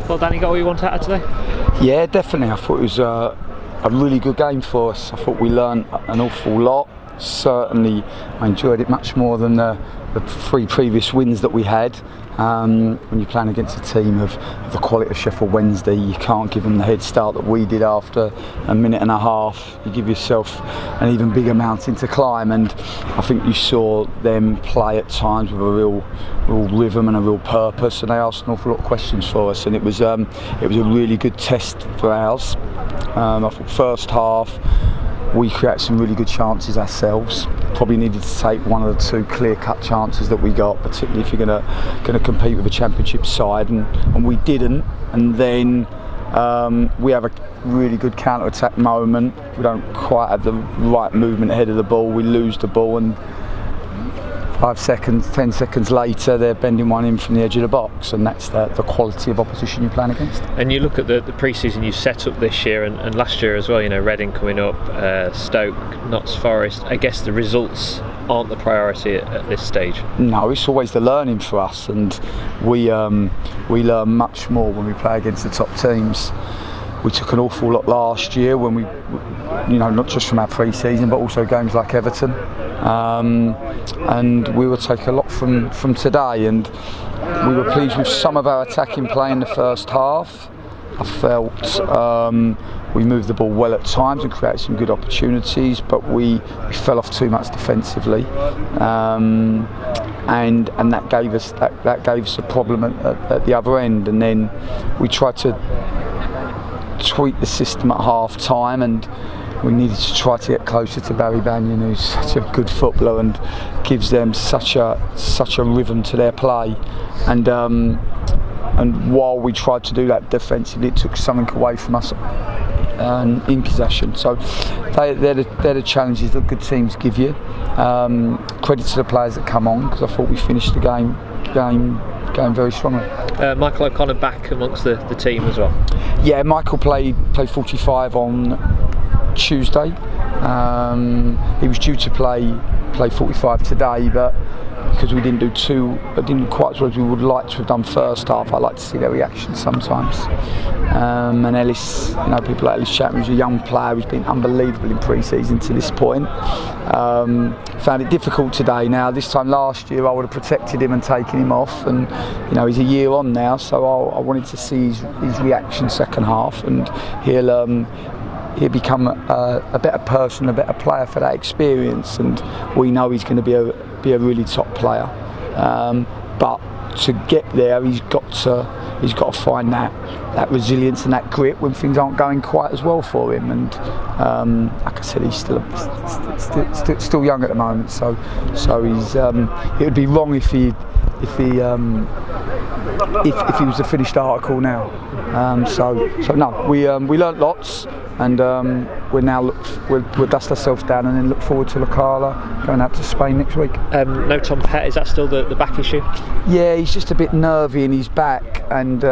Well, Danny, got what you want out of today? Yeah, definitely. I thought it was a really good game for us. I thought we learned an awful lot. Certainly, I enjoyed it much more than the 3 previous wins that we had. When you're playing against a team of the quality of Sheffield Wednesday, you can't give them the head start that we did after a minute and a half. You give yourself an even bigger mountain to climb, and I think you saw them play at times with a real rhythm and a real purpose, and they asked an awful lot of questions for us, and it was a really good test for ours. I thought first half we created some really good chances ourselves. Probably needed to take one of the 2 clear-cut chances that we got, particularly if you're going to compete with a championship side, and we didn't. And then we have a really good counter-attack moment. We don't quite have the right movement ahead of the ball. We lose the ball, and 5 seconds, 10 seconds later, they're bending one in from the edge of the box, and that's the quality of opposition you're playing against. And you look at the pre-season you set up this year and last year as well, you know, Reading coming up, Stoke, Notts Forest. I guess the results aren't the priority at this stage. No, it's always the learning for us, and we learn much more when we play against the top teams. We took an awful lot last year when we, you know, not just from our pre-season but also games like Everton, and we will take a lot from today, and we were pleased with some of our attacking play in the first half. I felt we moved the ball well at times and created some good opportunities, but we fell off too much defensively, and that gave us a problem at the other end. And then we tried to tweak the system at half time, and we needed to try to get closer to Barry Banyan, who's such a good footballer and gives them such a rhythm to their play. And while we tried to do that defensively, it took something away from us in possession. So they're the challenges that good teams give you. Credit to the players that come on, because I thought we finished the game going very strongly. Michael O'Connor back amongst the team as well. Yeah, Michael played 45 on Tuesday. He was due to play 45 today, but because we didn't quite as well as we would like to have done first half. I like to see their reaction sometimes. And Ellis, you know, people like Ellis Chapman, who's a young player who's been unbelievable in pre-season to this point. Found it difficult today. Now, this time last year I would have protected him and taken him off, and you know, he's a year on now, so I wanted to see his reaction second half, and he'll become a better person, a better player for that experience, and we know he's going to be a really top player. But to get there, he's got to find that resilience and that grit when things aren't going quite as well for him. And like I said, he's still young at the moment, so he's it would be wrong if he was a finished article now. So no, we learnt lots, and we'll dust ourselves down and then look forward to Locala going out to Spain next week. No Tom Pett, is that still the back issue? Yeah, he's just a bit nervy in his back, and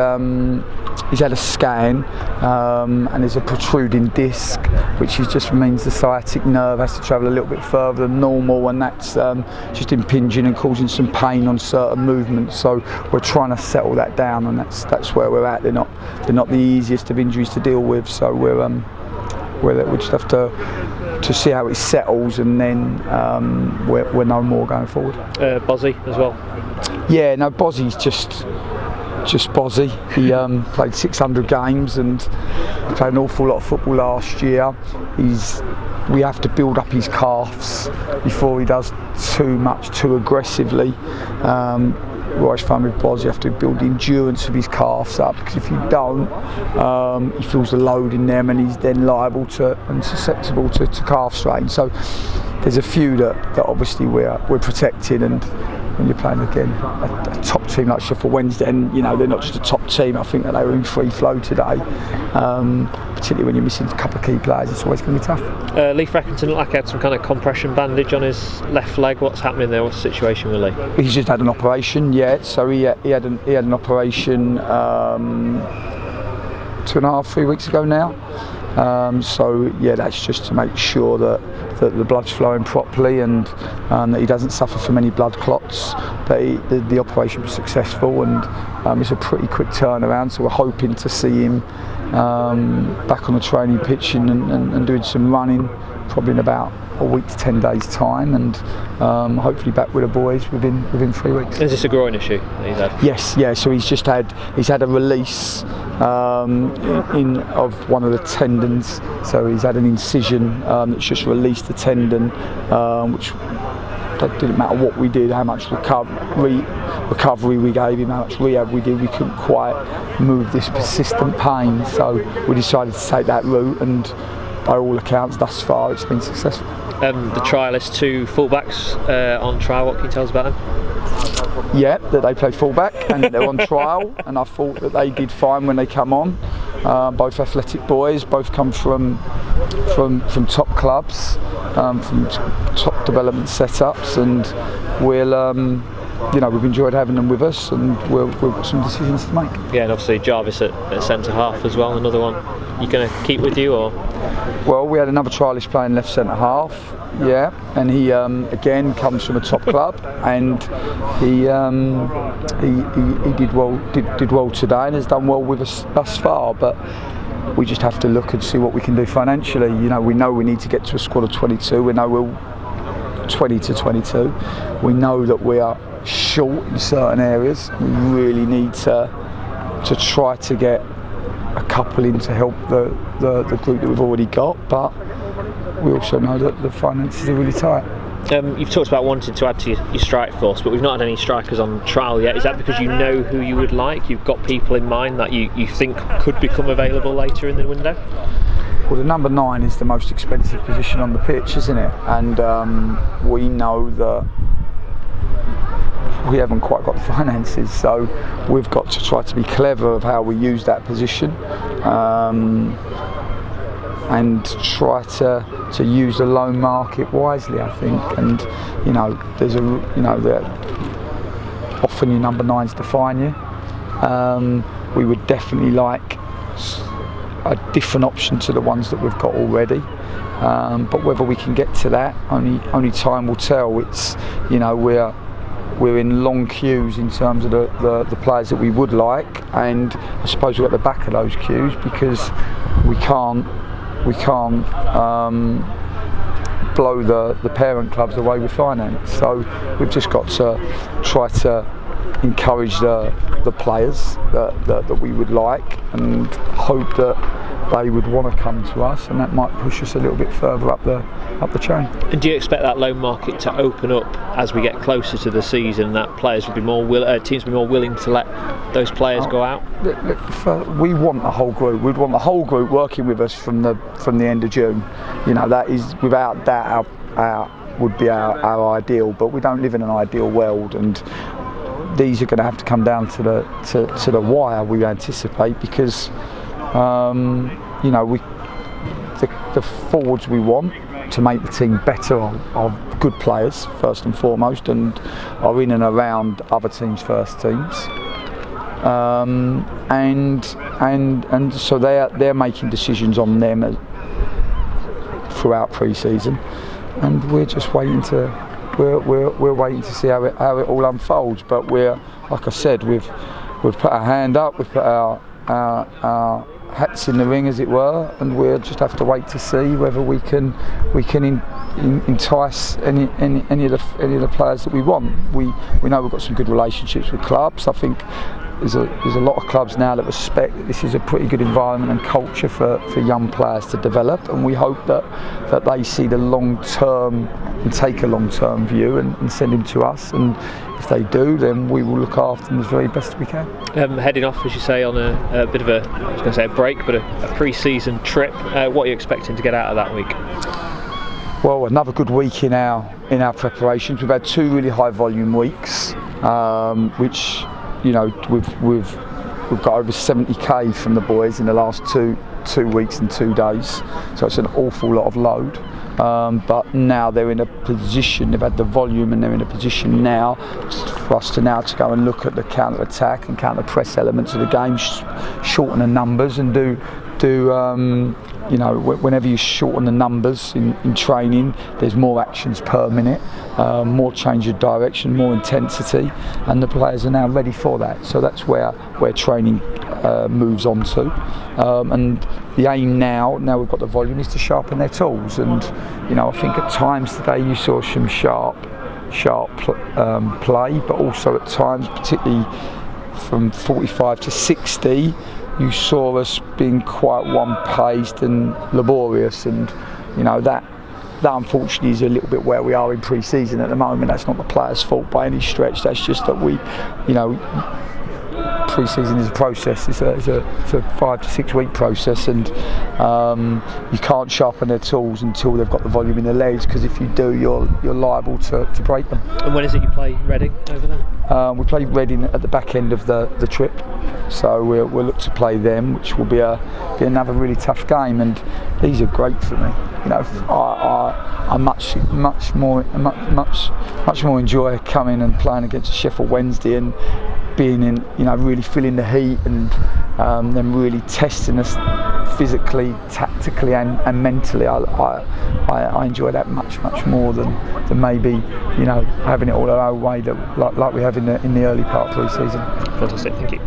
he's had a scan, and there's a protruding disc, which just means the sciatic nerve has to travel a little bit further than normal, and that's just impinging and causing some pain on certain movements. So we're trying to settle that down, and that's where we're at. They're not the easiest of injuries to deal with, so we just have to see how it settles, and then we're no more going forward. Bozzy as well. Yeah, no, Bozzy's just Bozzy. He played 600 games and played an awful lot of football last year. We have to build up his calves before he does too much, too aggressively. We always find with Boz, you have to build the endurance of his calves up, because if you don't, he feels the load in them, and he's then liable to and susceptible to calf strain. So there's a few that obviously we're protecting, and when you're playing again a top team like Sheffield Wednesday, and you know, they're not just a top team, I think that they were in free flow today, particularly when you're missing a couple of key players, it's always going to be tough. Leif Reckington looked like he had some kind of compression bandage on his left leg. What's happening there? What's the situation with Leif? He's just had an operation, so he had an operation 2.5-3 weeks ago now. So yeah, that's just to make sure that the blood's flowing properly and that he doesn't suffer from any blood clots. But the operation was successful, and it's a pretty quick turnaround. So we're hoping to see him back on the training pitch and doing some running, probably in about a week to 10 days time, and hopefully back with the boys within 3 weeks. Is this a groin issue that he's had? Yes, yeah. So he's had a release of one of the tendons. So he's had an incision that's just released the tendon, which didn't matter what we did, how much recovery we gave him, how much rehab we did, we couldn't quite move this persistent pain. So we decided to take that route, and by all accounts, thus far, it's been successful. The trial is 2 fullbacks on trial. What can you tell us about them? Yeah, that they play fullback and they're on trial, and I thought that they did fine when they come on. Both athletic boys, both come from top clubs, from top development setups, and we've enjoyed having them with us, and we've got some decisions to make. Yeah, and obviously Jarvis at centre half as well. Another one you going to keep with you, or? Well, we had another trialist playing left centre half. Yeah, and he again comes from a top club, and he did well today, and has done well with us thus far. But we just have to look and see what we can do financially. We know we need to get to a squad of 22. We know we're 20 to 22. We know that we are short in certain areas. We really need to try to get a couple in to help the group that we've already got, but we also know that the finances are really tight. You've talked about wanting to add to your strike force, but we've not had any strikers on trial yet. Is that because you know who you would like? You've got people in mind that you think could become available later in the window? Well, the number 9 is the most expensive position on the pitch, isn't it? And we know that we haven't quite got the finances, so we've got to try to be clever of how we use that position, and try to use the loan market wisely, I think. And there's often your number 9s define you. We would definitely like a different option to the ones that we've got already. But whether we can get to that, only time will tell. It's we're in long queues in terms of the players that we would like, and I suppose we're at the back of those queues because we can't blow the parent clubs away with finance. So we've just got to try to encourage the players that we would like, and hope that they would want to come to us, and that might push us a little bit further up the chain. And do you expect that loan market to open up as we get closer to the season? That players would be teams would be more willing to let those players go out? We want the whole group. We'd want the whole group working with us from the end of June. That is without doubt would be our ideal. But we don't live in an ideal world, and these are going to have to come down to the wire, we anticipate, because the forwards we want to make the team better are good players first and foremost, and are in and around other teams' first teams, and so they're making decisions on them throughout pre-season, and we're just waiting we're waiting to see how it all unfolds. But we're, like I said, we've put our hand up, we've put our hats in the ring, as it were, and we'll just have to wait to see whether we can entice any of the players that we want. We know we've got some good relationships with clubs. I think there's a lot of clubs now that respect that this is a pretty good environment and culture for young players to develop, and we hope that they see the long term and take a long term view and send him to us, and if they do, then we will look after them as very best we can. Heading off, as you say, on a bit of I was going to say a break, but a pre-season trip. What are you expecting to get out of that week? Well, another good week in our preparations. We've had 2 really high volume weeks, which we've got over 70k from the boys in the last two weeks and 2 days, so it's an awful lot of load. But now they're in a position, they've had the volume, and they're in a position now for us to now to go and look at the counter attack and counter press elements of the game, shorten the numbers and do you know, whenever you shorten the numbers in training, there's more actions per minute, more change of direction, more intensity, and the players are now ready for that. So that's where training moves on to, and the aim now we've got the volume, is to sharpen their tools. And you know, I think at times today you saw some sharp play, but also at times, particularly from 45 to 60, you saw us being quite one-paced and laborious, and you know that unfortunately is a little bit where we are in pre-season at the moment. That's not the players' fault by any stretch. That's just that we, you know, pre-season is a process. It's a 5 to 6 week process, and you can't sharpen their tools until they've got the volume in their legs, because if you do, you're liable to break them. And when is it you play Reading over there? We play Reading at the back end of the trip, so we'll look to play them, which will be another really tough game. And these are great for me. You know, I much more enjoy coming and playing against Sheffield Wednesday and being in, you know, really feeling the heat, and them really testing us physically, tactically, and mentally. I enjoy that much more than maybe, you know, having it all our own way like we have in the early part of pre-season. Fantastic, thank you.